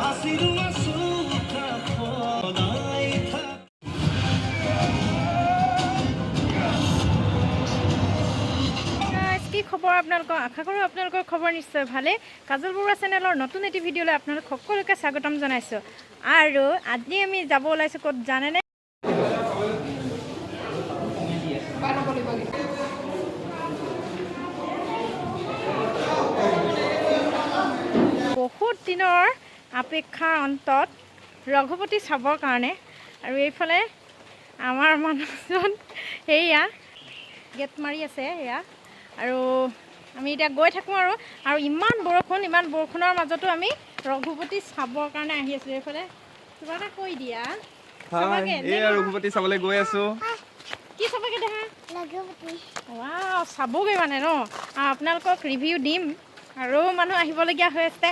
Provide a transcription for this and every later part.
কি খবৰ আপোনালোকৰ আশা কৰোঁ আপোনালোকৰ খবৰ নিশ্চয় ভালে কাজল বৰুৱা চেনেলৰ নতুন এটি ভিডিঅ'লৈ আপোনালোক সকলোকে স্বাগতম জনাইছোঁ আৰু আজি আমি যাব ওলাইছোঁ ক'ত জানেনে বহুত দিনৰ অপেক্ষাৰ অন্তত ৰঘুপতি চাবৰ কাৰণে আৰু এইফালে আমাৰ মানুহজন সেয়া গেট মাৰি আছে এয়া আৰু আমি এতিয়া গৈ থাকোঁ আৰু ইমান বৰষুণৰ মাজতো আমি ৰঘুপতি চাবৰ কাৰণে আহি আছোঁ এইফালে কিবা এটা কৈ দিয়া ৰঘুপতি চাবলৈ গৈ আছোঁ কি চাবগৈ দেখা ৱাও চাবগৈ মানে ন আপোনালোকক ৰিভিউ দিম আৰু মানুহ আহিবলগীয়া হৈ আছে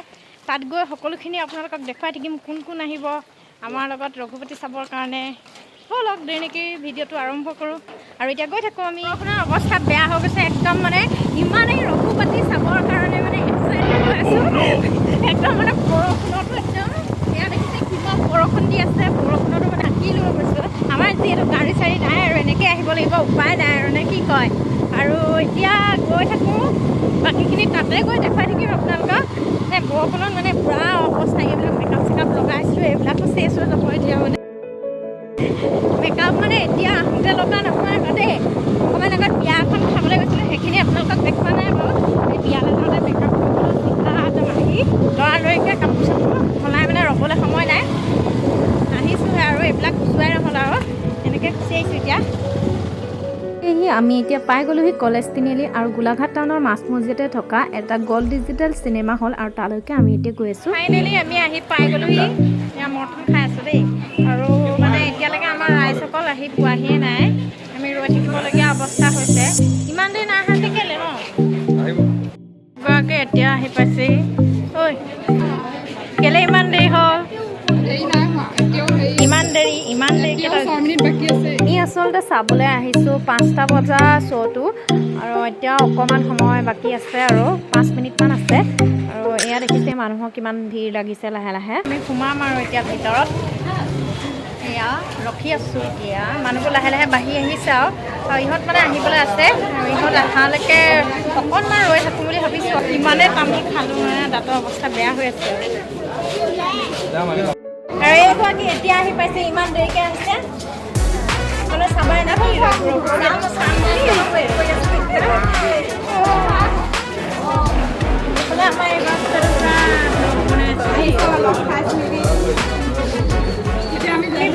তাত গৈ সকলোখিনি আপোনালোকক দেখুৱাই থাকিম কোন কোন আহিব আমাৰ লগত ৰঘুপতি চাবৰ কাৰণে ব'লক দেৰিকৈ ভিডিঅ'টো আৰম্ভ কৰোঁ আৰু এতিয়া গৈ থাকোঁ আমি আপোনাৰ অৱস্থা বেয়া হৈ গৈছে একদম মানে ইমানেই ৰঘুপতি চাবৰ কাৰণে মানে এক্সাইটেড হৈ আছোঁ একদম মানে বৰষুণতো একদম এয়া দেখিছে কিমান বৰষুণ দি আছে বৰষুণতো মানে আঁকি লৈ গৈছোঁ আমাৰ যিহেতু গাড়ী চাড়ী নাই আৰু এনেকৈ আহিব লাগিব উপায় নাই আৰু নে কি কয় আৰু এতিয়া গৈ থাকোঁ বাকীখিনি তাতে গৈ দেখুৱাই থাকিম আপোনালোকক মানে বৰষুণত মানে পূৰা অৱস্থা এইবিলাক মেকআপ চেকআপ লগাইছিলোঁ এইবিলাকো চেছ হৈ যাব এতিয়া মানে মেকআপ মানে এতিয়া আহোঁতে লগা নহয় দেই অকণমান আগত বিয়া এখন খাবলৈ গৈছিলোঁ সেইখিনি আপোনালোকক দেখুওৱা নাই বাৰু এই বিয়ালৈ যাওঁতে মেকআপ কৰিবলৈ চিধা একদম আহি লৰালৰিকৈ কাপোৰ চাপোৰ সলাই মানে ৰ'বলৈ সময় নাই আহিছোঁহে আৰু এইবিলাক গুচুৱাই নহ'ল আৰু এনেকৈ গুচি আহিছোঁ এতিয়া সেয়েহে আমি এতিয়া পাই গ'লোহি কলেজ তিনিআলি আৰু গোলাঘাট টাউনৰ মাজমজিয়াতে থকা এটা গ'ল্ড ডিজিটেল চিনেমা হল আৰু তালৈকে আমি এতিয়া গৈ আছোঁ ফাইনেলি আমি আহি পাই গ'লোহি এতিয়া মটন খাই আছোঁ দেই আৰু মানে এতিয়ালৈকে আমাৰ ৰাইজসকল আহি পোৱাহিয়ে নাই আমি ৰৈ থাকিবলগীয়া অৱস্থা হৈছে ইমান দেৰি নাই অহা কেলৈ ন এতিয়া আহি পাইছেহি ঐ কেলৈ ইমান দেৰি হ'ল ইমান দেৰি আমি আচলতে চাবলৈ আহিছোঁ 5টা বজা শ্ব'টো আৰু এতিয়া অকণমান সময় বাকী আছে আৰু 5 মিনিটমান আছে আৰু এয়া দেখিছে মানুহৰ কিমান ভিৰ লাগিছে লাহে লাহে আমি সোমাম আৰু এতিয়া ভিতৰত এয়া ৰখি আছোঁ এতিয়া মানুহবোৰ লাহে লাহে বাঢ়ি আহিছে আৰু ইহঁত মানে আহিবলৈ আছে আৰু ইহঁত অহালৈকে অকণমান ৰৈ থাকোঁ বুলি ভাবিছোঁ ইমানেই তামোল খালোঁ মানে দাঁতৰ অৱস্থা বেয়া হৈ আছে আৰু এইগৰাকী এতিয়া আহি পাইছে ইমান দেৰিকৈ আহিছে মানে চাবাই না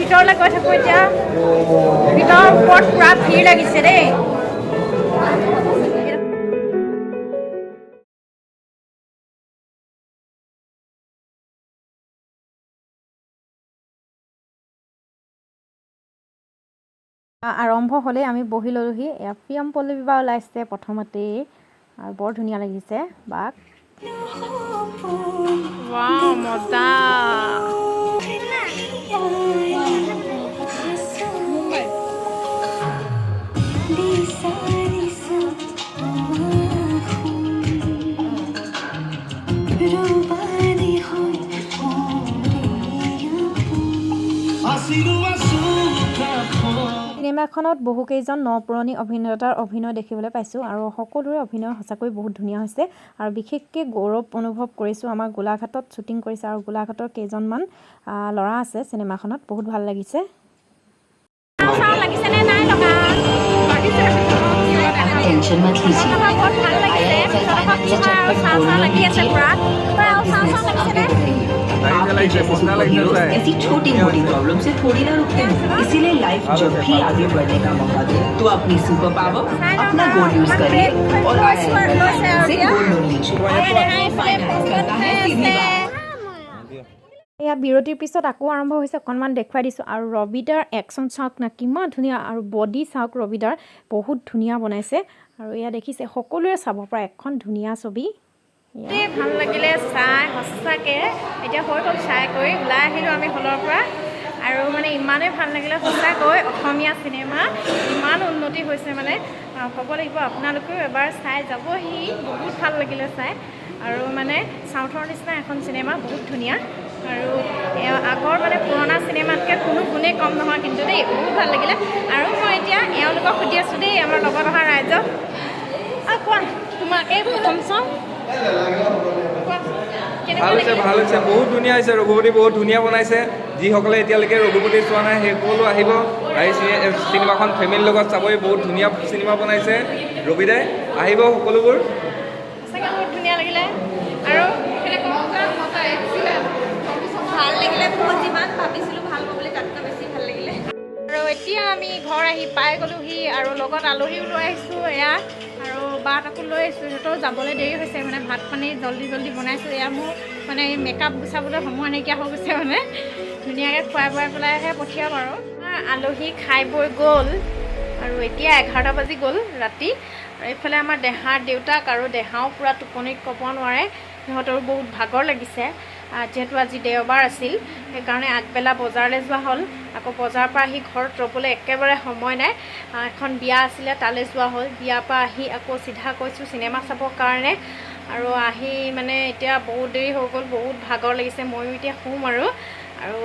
ভিতৰলৈ গৈ থাকোঁ এতিয়া ভিতৰৰ ওপৰত পূৰা ভিৰ লাগিছে দেই আৰম্ভ হ'লেই আমি বহি ল'লোহি এয়া প্ৰিয়ম্পল্লবী বা ওলাইছে প্ৰথমতেই আৰু বৰ ধুনীয়া লাগিছে বাক ৱাও মজা চিনেমাখনত বহুকেইজন নপুৰণি অভিনেতাৰ অভিনয় দেখিবলৈ পাইছোঁ আৰু সকলোৰে অভিনয় সঁচাকৈ বহুত ধুনীয়া হৈছে আৰু বিশেষকৈ গৌৰৱ অনুভৱ কৰিছোঁ আমাৰ গোলাঘাটত শ্বুটিং কৰিছে আৰু গোলাঘাটৰ কেইজনমান ল'ৰা আছে চিনেমাখনত বহুত ভাল লাগিছে ऐसी छोटी मोटी प्रॉब्लम से थोड़ी ना रुकते हैं इसीलिए लाइफ जब भी आगे बढ़ने का मौका दे तो अपनी सुपर पावर अपना गोल्ड यूज करिए और से गोल्ड लोन लीजिए এয়া বিৰতিৰ পিছত আকৌ আৰম্ভ হৈছে অকণমান দেখুৱাই দিছোঁ আৰু ৰবিদাৰ একশ্যন চাওক না কিমান ধুনীয়া আৰু বডি চাওক ৰবিদাৰ বহুত ধুনীয়া বনাইছে আৰু এয়া দেখিছে সকলোৱে চাব পৰা এখন ধুনীয়া ছবি ভাল লাগিলে চাই সঁচাকৈ এতিয়া হৈ গ'ল চাই কৰি ওলাই আহিলোঁ আমি হলৰ পৰা আৰু মানে ইমানেই ভাল লাগিলে সঁচাকৈ অসমীয়া চিনেমা ইমান উন্নতি হৈছে মানে ক'ব লাগিব আপোনালোকেও এবাৰ চাই যাবহি বহুত ভাল লাগিলে চাই আৰু মানে চাউথৰ নিচিনা এখন চিনেমা বহুত ধুনীয়া আৰু আগৰ মানে পুৰণা চিনেমাতকৈ কোনো গুণেই কম নহয় কিন্তু দেই, বহুত ভাল লাগিলে। আৰু মই এতিয়া এওঁলোকক সুধি আছোঁ দেই, আমাৰ লগত অহা ৰাইজক। কোৱা, তোমাৰ এই প্ৰথম চাওঁ ভাল হৈছে বহুত ধুনীয়া হৈছে। ৰঘুপতি বহুত ধুনীয়া বনাইছে। যিসকলে এতিয়ালৈকে ৰঘুপতি চোৱা নাই সেই সকলো আহিব, আহি চিনেমাখন ফেমিলিৰ লগত চাবই। বহুত ধুনীয়া চিনেমা বনাইছে ৰবিদাই, আহিব সকলোবোৰ। সঁচাকৈ বহুত ধুনীয়া লাগিলে। আৰু ভাল লাগিলে, মই যিমান ভাবিছিলোঁ ভাল হ'ব বুলি তাতকৈ বেছি ভাল লাগিলে। আৰু এতিয়া আমি ঘৰ আহি পাই গ'লোহি, আৰু লগত আলহীও লৈ আহিছোঁ এয়া, আৰু বাহঁতকো লৈ আহিছোঁ। সিহঁতেও যাবলৈ দেৰি হৈছে, মানে ভাত পানী জল্দি বনাইছোঁ। এয়া মোৰ মানে মেকআপ গুচাবলৈ সময় নাইকিয়া হৈ গৈছে, মানে ধুনীয়াকৈ খুৱাই বোৱাই পেলাইহে পঠিয়াম। আৰু আলহী খাই বৈ গ'ল, আৰু এতিয়া 11টা বাজি গ'ল ৰাতি। আৰু এইফালে আমাৰ দেহাৰ দেউতাক আৰু দেহাও পূৰা টোপনিত ক'ব নোৱাৰে, সিহঁতৰো বহুত ভাগৰ লাগিছে। যিহেতু আজি দেওবাৰ আছিল, সেইকাৰণে আগবেলা বজাৰলৈ যোৱা হ'ল। আকৌ বজাৰৰ পৰা আহি ঘৰত ৰ'বলৈ একেবাৰে সময় নাই। এখন বিয়া আছিলে, তালৈ যোৱা হ'ল। বিয়াৰ পৰা আহি আকৌ চিধা কৈছোঁ চিনেমা চাবৰ কাৰণে। আৰু আহি মানে এতিয়া বহুত দেৰি হৈ গ'ল, বহুত ভাগৰ লাগিছে। ময়ো এতিয়া শুম আৰু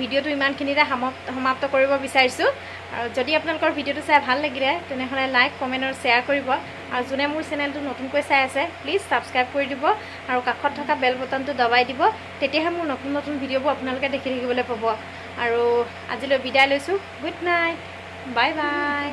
ভিডিঅ'টো ইমানখিনিতে সমাপ্ত কৰিব বিচাৰিছোঁ। আৰু যদি আপোনালোকৰ ভিডিঅ'টো চাই ভাল লাগিলে তেনেহ'লে লাইক, কমেণ্ট আৰু শ্বেয়াৰ কৰিব। আৰু যোনে মোৰ চেনেলটো নতুনকৈ চাই আছে প্লিজ ছাবস্ক্ৰাইব কৰি দিব, আৰু কাষত থকা বেল বটনটো দবাই দিব। তেতিয়াহে মোৰ নতুন ভিডিঅ'বোৰ আপোনালোকে দেখি থাকিবলৈ পাব। আৰু আজিলৈ বিদায় লৈছোঁ। Good night, bye bye.